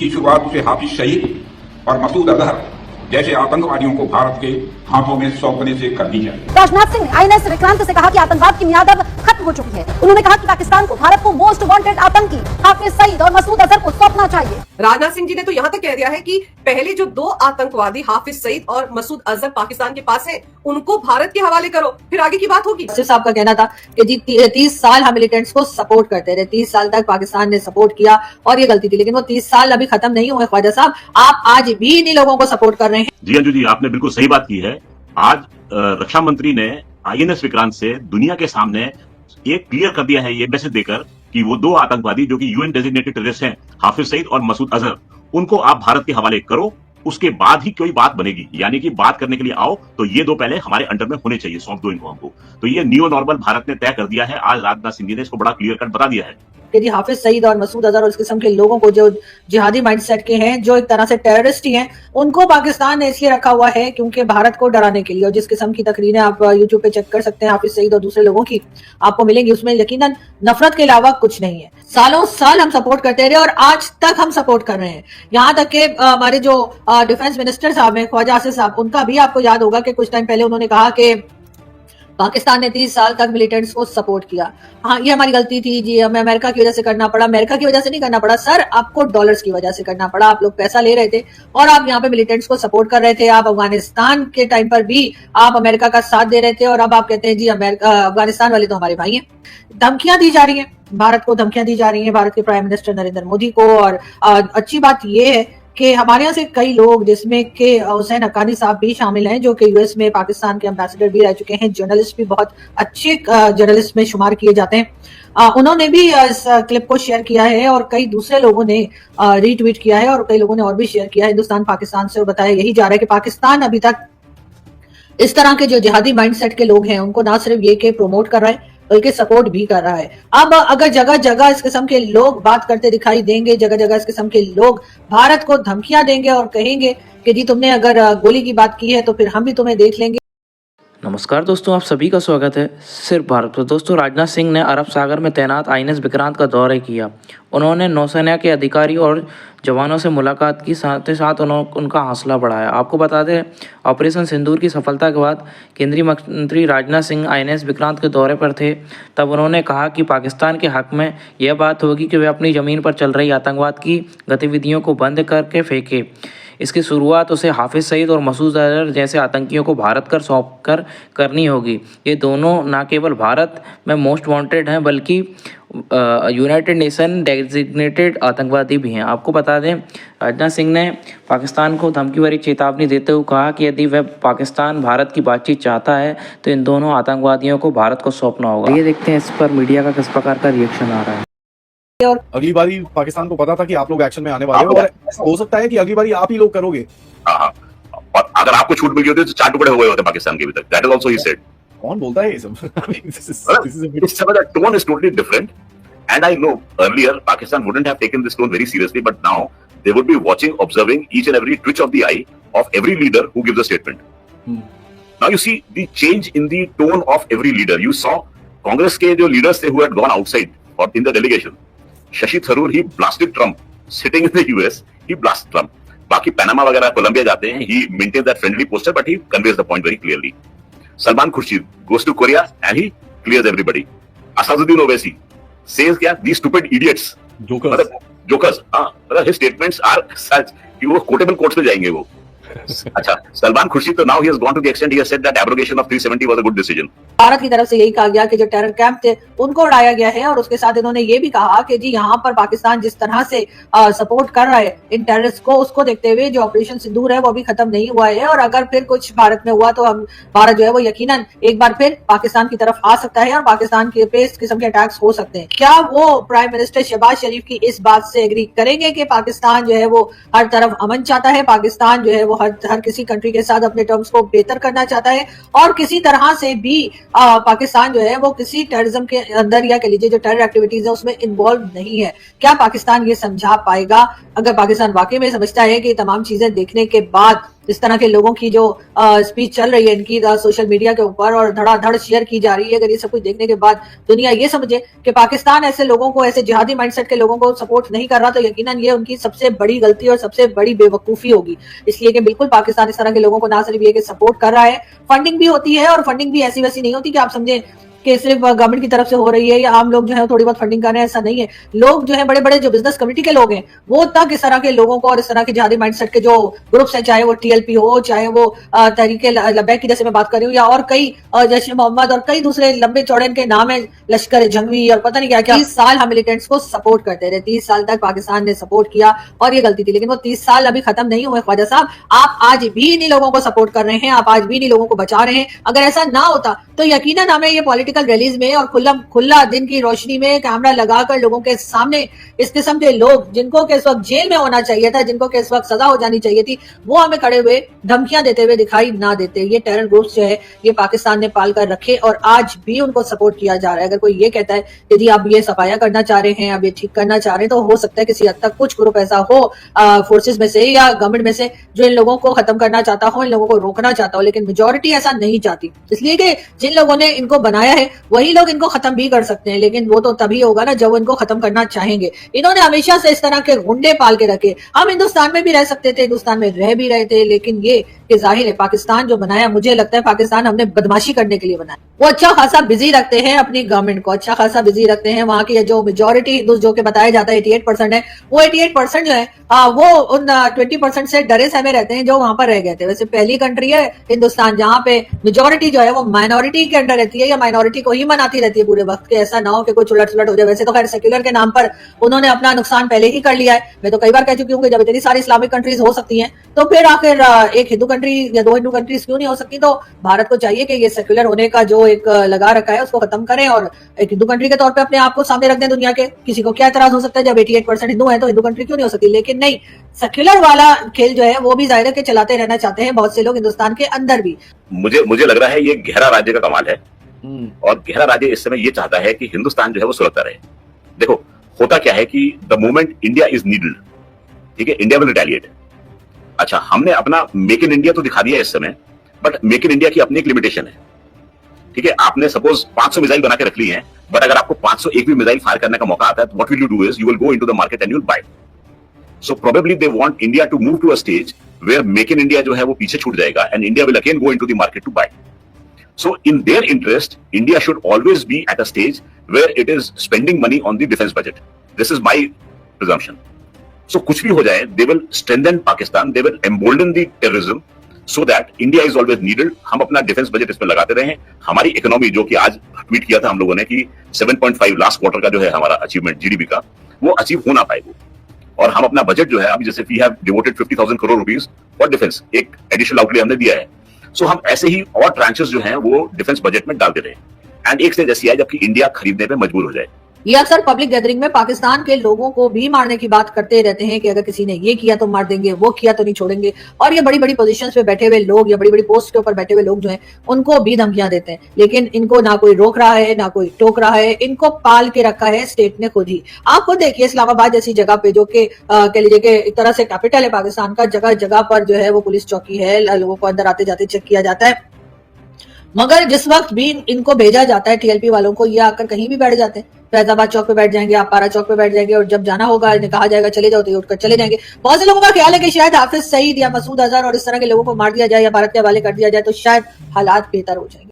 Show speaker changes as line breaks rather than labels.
इसकी शुरुआत उसे हाफिज सईद और मसूद अजहर जैसे आतंकवादियों को भारत के हाथों में सौंपने से करनी चाहिए।
राजनाथ सिंह आईएनएस विक्रांत से कहा कि आतंकवाद की मियाद अब खत्म हो चुकी है। उन्होंने कहा कि पाकिस्तान को भारत को मोस्ट वांटेड आतंकी हाफिज सईद और मसूद अजहर को सौंपना चाहिए।
राजनाथ सिंह जी ने तो यहाँ तक कह दिया है कि पहले जो 2 आतंकवादी हाफिज सईद और मसूद अजहर पाकिस्तान के पास है, उनको भारत के हवाले करो, फिर आगे की बात होगी।
सिर्फ साहब का कहना था कि जी 30 साल हम मिलिटेंट्स को सपोर्ट करते रहे, 30 साल तक पाकिस्तान ने सपोर्ट किया और ये गलती थी, लेकिन वो 30 साल अभी खत्म नहीं हुए। ख्वाजा साहब, आप आज भी इन्हीं लोगों को सपोर्ट कर रहे हैं।
जी अंजू जी, आपने बिल्कुल सही बात की है। आज रक्षा मंत्री ने आईएनएस विक्रांत से दुनिया के सामने एक क्लियर कर दिया है, ये मैसेज देकर कि वो 2 आतंकवादी जो कि यूएन डेजिग्नेटेड टेररिस्ट हैं, हाफिज सईद और मसूद अजहर, उनको आप भारत के हवाले करो, उसके बाद ही कोई बात बनेगी। यानी कि बात करने के लिए आओ तो ये 2 पहले हमारे अंडर में होने चाहिए, सौंप दो इनको हमको। तो ये न्यू नॉर्मल भारत ने तय कर दिया है। आज राजनाथ सिंह जी ने इसको बड़ा क्लियर कट बता दिया है
कि हाफिज सईद और मसूद अजहर और इस किस्म के लोगों को, जो जिहादी माइंडसेट के हैं, जो एक तरह से टेररिस्ट ही हैं, उनको पाकिस्तान ने इसलिए रखा हुआ है क्योंकि भारत को डराने के लिए। और जिस किस्म की तकरीरें आप यूट्यूब पे चेक कर सकते हैं हाफिज सईद और दूसरे लोगों की, आपको मिलेंगी, उसमें यकीनन नफरत के अलावा कुछ नहीं है। सालों साल हम सपोर्ट करते रहे और आज तक हम सपोर्ट कर रहे हैं। यहाँ तक के हमारे जो डिफेंस मिनिस्टर साहब हैं, ख्वाजा आसिफ साहब, उनका भी आपको याद होगा कि कुछ टाइम पहले उन्होंने कहा कि पाकिस्तान ने 30 साल तक मिलिटेंट्स को सपोर्ट किया। हाँ, ये हमारी गलती थी जी, हमें अमेरिका की वजह से करना पड़ा। अमेरिका की वजह से नहीं करना पड़ा सर, आपको डॉलर्स की वजह से करना पड़ा। आप लोग पैसा ले रहे थे और आप यहाँ पे मिलिटेंट्स को सपोर्ट कर रहे थे। आप अफगानिस्तान के टाइम पर भी आप अमेरिका का साथ दे रहे थे और अब आप कहते हैं जी अफगानिस्तान वाले तो हमारे भाई हैं। धमकियां दी जा रही हैं, भारत को धमकियां दी जा रही हैं, भारत के प्राइम मिनिस्टर नरेंद्र मोदी को। और अच्छी बात यह है कि हमारे यहाँ से कई लोग, जिसमें कि हुसैन हक्कानी साहब भी शामिल हैं, जो कि यूएस में पाकिस्तान के एम्बेसडर भी रह चुके हैं, जर्नलिस्ट भी, बहुत अच्छे जर्नलिस्ट में शुमार किए जाते हैं, उन्होंने भी इस क्लिप को शेयर किया है और कई दूसरे लोगों ने रीट्वीट किया है और कई लोगों ने और भी शेयर किया है हिंदुस्तान पाकिस्तान से। और बताया यही जा रहा है कि पाकिस्तान अभी तक इस तरह के जो जिहादी माइंडसेट के लोग हैं उनको ना सिर्फ ये कि प्रमोट कर रहा है बल्कि सपोर्ट भी कर रहा है। अब अगर जगह जगह इस किस्म के लोग बात करते दिखाई देंगे, जगह जगह इस किस्म के लोग भारत को धमकियां देंगे और कहेंगे कि जी तुमने अगर गोली की बात की है तो फिर हम भी तुम्हें देख लेंगे।
नमस्कार दोस्तों, आप सभी का स्वागत है सिर्फ भारत पर। दोस्तों, राजनाथ सिंह ने अरब सागर में तैनात आईएनएस विक्रांत का दौरा किया। उन्होंने नौसेना के अधिकारी और जवानों से मुलाकात की, साथ ही साथ उनका हौसला बढ़ाया। आपको बता दें, ऑपरेशन सिंदूर की सफलता के बाद केंद्रीय मंत्री राजनाथ सिंह आईएनएस विक्रांत के दौरे पर थे। तब उन्होंने कहा कि पाकिस्तान के हक में यह बात होगी कि वे अपनी ज़मीन पर चल रही आतंकवाद की गतिविधियों को बंद करके फेंके। इसकी शुरुआत उसे हाफिज सईद और मसूद अजहर जैसे आतंकियों को भारत कर सौंप कर करनी होगी। ये दोनों न केवल भारत में मोस्ट वांटेड हैं बल्कि यूनाइटेड नेशन डेजिग्नेटेड आतंकवादी भी हैं। आपको बता दें, राजनाथ सिंह ने पाकिस्तान को धमकी भरी चेतावनी देते हुए कहा कि यदि वह पाकिस्तान भारत की बातचीत चाहता है तो इन दोनों आतंकवादियों को भारत को सौंपना होगा। ये देखते हैं इस पर मीडिया का किस प्रकार का रिएक्शन आ रहा है।
और
अगली बारी पाकिस्तान को पता था कि आप लोग एक्शन में आने वाले हो और ऐसा हो सकता है कि अगली बारी आप ही लोग करोगे।
और अगर आपको छूट मिली होती तो 4 टुकड़े हो गए होते पाकिस्तान के भीतर। That is also he said.
कौन बोलता है ये सब?
This tone is totally different, and I know earlier Pakistan wouldn't have taken this tone very seriously, but now they would be watching, observing each and every twitch of the eye of every leader who gives a statement. Now you see the change in the tone of every leader. You saw Congress के जो leaders थे who had gone outside or in the delegation. Shashi Tharoor, he blasted Trump. Sitting in the US, he blasted Trump. बाकी Panama वगैरह Colombia जाते हैं, he maintains that friendly posture, but he conveys the point very clearly. Salman Khurshid goes to Korea and he clears everybody. Asaduddin Owaisi says क्या? These stupid idiots. Jokers. हाँ, his statements are such कि वो quotable quotes पे जाएंगे वो. अच्छा, सलमान खुर्शीद तो now he has gone to the extent he has said that abrogation of 370 was a good decision.
Bharat की तरफ से यही कहा गया कि जो टेरर कैंप थे उनको उड़ाया गया है और उसके साथ इन्होंने ये भी कहा कि जी यहाँ पर पाकिस्तान जिस तरह से सपोर्ट कर रहा है इन टेररिस्ट को, उसको देखते हुए जो ऑपरेशन सिंदूर है वो भी खत्म नहीं हुआ है और अगर फिर कुछ भारत में हुआ तो हम भारत जो है वो यकीनन एक बार फिर पाकिस्तान की तरफ आ सकता है और पाकिस्तान के पे इस किस्म के अटैक्स हो सकते हैं। क्या वो प्राइम मिनिस्टर शहबाज शरीफ की इस बात से एग्री करेंगे कि पाकिस्तान जो है वो हर तरफ अमन चाहता है, पाकिस्तान जो है वो हर किसी कंट्री के साथ अपने टर्म्स को बेहतर करना चाहता है और किसी तरह से भी पाकिस्तान जो है वो किसी टेररिज्म के अंदर या कह लीजिए जो टेरर एक्टिविटीज है उसमें इन्वॉल्व नहीं है? क्या पाकिस्तान ये समझा पाएगा? अगर पाकिस्तान वाकई में समझता है कि तमाम चीजें देखने के बाद इस तरह के लोगों की जो स्पीच चल रही है इनकी सोशल मीडिया के ऊपर और धड़ाधड़ शेयर की जा रही है, अगर ये सब कुछ देखने के बाद दुनिया ये समझे कि पाकिस्तान ऐसे लोगों को, ऐसे जिहादी माइंडसेट के लोगों को सपोर्ट नहीं कर रहा, तो यकीनन ये उनकी सबसे बड़ी गलती और सबसे बड़ी बेवकूफी होगी। इसलिए कि बिल्कुल पाकिस्तान इस तरह के लोगों को ना सिर्फ ये कि सपोर्ट कर रहा है, फंडिंग भी होती है, और फंडिंग भी ऐसी वैसी नहीं होती कि आप समझे कि सिर्फ गवर्नमेंट की तरफ से हो रही है या आम लोग जो है थोड़ी बहुत फंडिंग कर रहे हैं, ऐसा नहीं है। लोग जो है बड़े बड़े जो बिजनेस कम्युनिटी के लोग हैं वो तक इस तरह के लोगों को और इस तरह के जिहादी माइंडसेट के जो ग्रुप्स हैं, चाहे वो TLP हो, चाहे वो तहरीके लबैक की जैसे मैं बात कर रही हूँ, या और कई जैश ए मोहम्मद और कई दूसरे लंबे चौड़े इनके नाम है, लश्कर जंगवी और पता नहीं क्या क्या, 30 साल हम मिलिटेंट्स को सपोर्ट करते रहे, 30 साल तक पाकिस्तान ने सपोर्ट किया और ये गलती थी। लेकिन वो 30 साल अभी खत्म नहीं हुए ख्वाजा साहब, आप आज भी इन्हीं लोगों को सपोर्ट कर रहे हैं, आप आज भी इन्हीं लोगों को बचा रहे हैं। अगर ऐसा ना होता तो यकीनन हमें ये पॉलिटिकल रैलीज में और खुला दिन की रोशनी में कैमरा लगाकर लोगों के सामने इस किस्म के लोग जिनको के इस वक्त जेल में होना चाहिए था, जिनको के इस वक्त सजा हो जानी चाहिए थी, वो हमें खड़े हुए धमकियां देते हुए दिखाई ना देते। ये टेरर ग्रुप्स जो है ये पाकिस्तान ने पाल कर रखे और आज भी उनको सपोर्ट किया जा रहा है। अगर कोई ये कहता है कि जी आप ये सफाया करना चाह रहे हैं, आप ये ठीक करना चाह रहे हैं, तो हो सकता है किसी हद तक कुछ ग्रुप ऐसा हो फोर्सेस में से या गवर्नमेंट में से जो इन लोगों को खत्म करना चाहता हो, इन लोगों को रोकना चाहता हो, लेकिन मेजोरिटी ऐसा नहीं चाहती। इसलिए कि जिन लोगों ने इनको बनाया है वही लोग इनको खत्म भी कर सकते हैं, लेकिन वो तो तभी होगा ना जब इनको खत्म करना चाहेंगे। इन्होंने हमेशा से इस तरह के गुंडे पाल के रखे। हम हिंदुस्तान में भी रह सकते थे, हिंदुस्तान में रह भी रहे थे, लेकिन ये कि जाहिर है पाकिस्तान जो बनाया, मुझे लगता है पाकिस्तान हमने बदमाशी करने के लिए बनाया। वो अच्छा खासा बिजी रखते हैं अपनी गवर्नमेंट को, अच्छा खासा बिजी रखते हैं। वहां की जो मेजोरिटी हिंदू जो कि बताया जाता है 88% है, वो 88% जो है वो उन 20% से डरे सहमे रहते हैं जो वहां पर रह गए थे। वैसे पहली कंट्री है हिंदुस्तान जहां पे मेजोरिटी जो है वो माइनॉरिटी के अंडर रहती है या माइनॉरिटी को ही मनाती रहती है पूरे वक्त, के ऐसा ना हो कि कोई उलट सुलट हो जाए। वैसे तो खैर सेक्युलर के नाम पर उन्होंने अपना नुकसान पहले ही कर लिया है। मैं तो कई बार कह चुकी हूँ कि जब इतनी सारी इस्लामिक कंट्रीज हो सकती हैं तो फिर आखिर एक हिंदू कंट्री या दो हिंदू कंट्रीज क्यों नहीं हो सकती। तो भारत को चाहिए कि ये सेक्युलर होने का जो एक लगा रखा है उसको खत्म करें और एक हिंदू कंट्री के तौर पे अपने आप को सामने रख दें दुनिया के। किसी को क्या एतराज हो सकता है, जब 88% हिंदू है तो हिंदू कंट्री क्यों नहीं हो सकती। लेकिन नहीं, सेक्युलर वाला खेल जो है वो भी जाहिर है कि चलाते रहना चाहते हैं बहुत से लोग हिंदुस्तान के अंदर भी।
मुझे लग रहा है ये गहरा राज्य का कमाल है और गहरा राज्य इस समय ये चाहता है कि हिंदुस्तान जो है वो सुरक्षित रहे। देखो होता क्या है कि द मोमेंट इंडिया इज नीडल्ड, ठीक है, इंडिया विल रिटेलिएट। अच्छा, हमने अपना मेक इन इंडिया तो दिखा दिया इस समय, बट मेक इन इंडिया की अपनी एक लिमिटेशन है, ठीक है। आपने सपोज 500 मिसाइल बना के रख ली है, बट अगर आपको 501 भी मिसाइल फायर करने का मौका आता है तो what will you do is you will go into the market and you will buy. So probably they want India to move to a stage where make in India जो है वो पीछे छूट जाएगा and India will again go into the market to buy. So in their interest, India should always be at a stage where it is spending money on the defense budget. This is my presumption. So कुछ भी हो जाए, they will strengthen Pakistan, they will embolden the terrorism, so that India is always needed. हम अपना defence budget इसमें लगाते रहे। हमारी इकोनॉमी जो कि आज ट्वीट किया था हम लोगों ने कि 7.5 लास्ट क्वार्टर का जो है हमारा अचीवमेंट जीडीपी का, वो अचीव हो ना पाए वो। और हम अपना बजट जो है अभी जैसे we have devoted 50,000 crore rupees for defence, एक एडिशनल आउटले हमने दिया है। सो हम ऐसे ही और ट्रांचेस जो हैं वो डिफेंस बजट में डालते रहे एंड एक स्टेज ऐसी है जबकि इंडिया खरीदने पे मजबूर हो जाए।
ये अक्सर पब्लिक गैदरिंग में पाकिस्तान के लोगों को भी मारने की बात करते रहते हैं कि अगर किसी ने ये किया तो मार देंगे, वो किया तो नहीं छोड़ेंगे। और ये बड़ी बड़ी पोजीशंस पे बैठे हुए लोग या बड़ी बड़ी पोस्ट के ऊपर बैठे हुए लोग जो हैं उनको भी धमकियां देते हैं, लेकिन इनको ना कोई रोक रहा है ना कोई टोक रहा है। इनको पाल के रखा है स्टेट ने खुद ही। आप खुद देखिए इस्लामाबाद जैसी जगह पे जो कि कह लीजिए कि एक तरह से कैपिटल है पाकिस्तान का, जगह जगह पर जो है वो पुलिस चौकी है, लोगों को अंदर आते जाते चेक किया जाता है। मगर जिस वक्त भी इनको भेजा जाता है TLP वालों को, ये आकर कहीं भी बैठ जाते हैं। फैजाबाद चौक पे बैठ जाएंगे, आप पारा चौक पे बैठ जाएंगे और जब जाना होगा इन्हें कहा जाएगा चले जाओ तो ये उठकर चले जाएंगे। बहुत से लोगों का ख्याल है कि शायद हाफिज सईद या मसूद अजहर और इस तरह के लोगों को मार दिया जाए या भारत के हवाले कर दिया जाए तो शायद हालात बेहतर हो जाएंगे।